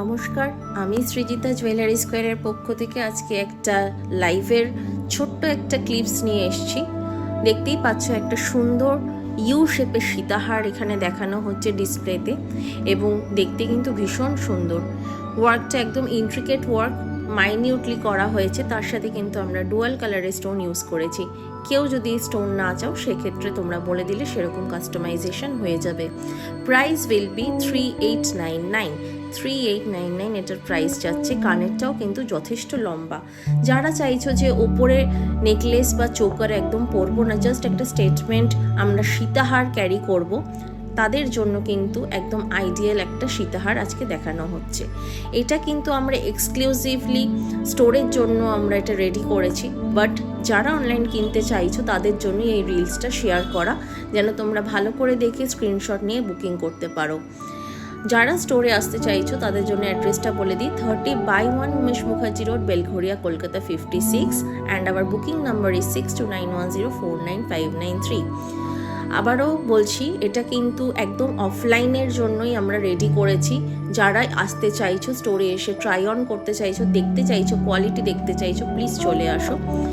নমস্কার, আমি সৃজিতা জুয়েলারি স্কোয়ারের পক্ষ থেকে আজকে একটা লাইভের ছোট্ট একটা ক্লিপস নিয়ে এসেছি। দেখতেই পাচ্ছ একটা সুন্দর ইউ শেপের সীতাহার এখানে দেখানো হচ্ছে ডিসপ্লেতে, এবং দেখতে কিন্তু ভীষণ সুন্দর। ওয়ার্কটা একদম ইন্ট্রিকেট ওয়ার্ক, মাইনিউটলি করা হয়েছে। তার সাথে কিন্তু আমরা ডুয়াল কালারের স্টোন ইউজ করেছি। কেউ যদি স্টোন না চাও সেক্ষেত্রে তোমরা বলে দিলে সেরকম কাস্টমাইজেশন হয়ে যাবে। প্রাইস উইল বি 3899 3899 এটার প্রাইস যাচ্ছে। কানেরটাও কিন্তু যথেষ্ট লম্বা। যারা চাইছো যে ওপরে নেকলেস বা চোকার একদম পরবো না, জাস্ট একটা স্টেটমেন্ট আমরা সীতাহার ক্যারি করব, তাদের জন্য কিন্তু একদম আইডিয়াল একটা সীতাহার আজকে দেখানো হচ্ছে। এটা কিন্তু আমরা এক্সক্লুসিভলি স্টোরের জন্য আমরা এটা রেডি করেছি, বাট যারা অনলাইন কিনতে চাইছো তাদের জন্যই এই রিলসটা শেয়ার করা, যেন তোমরা ভালো করে দেখে স্ক্রিনশট নিয়ে বুকিং করতে পারো। যারা স্টোরে আসতে চাইছো তাদের জন্য অ্যাড্রেসটা বলে দিই, 30/1 Umesh Mukherjee road, Belgharia, Kolkata 56, and our booking number is 6291049593। আবারও বলছি, এটা কিন্তু একদম অফলাইনের জন্যই আমরা রেডি করেছি। যারা আসতে চাইছো, স্টোরে এসে ট্রাই অন করতে চাইছো, দেখতে চাইছো, কোয়ালিটি দেখতে চাইছো, প্লিজ চলে আসো।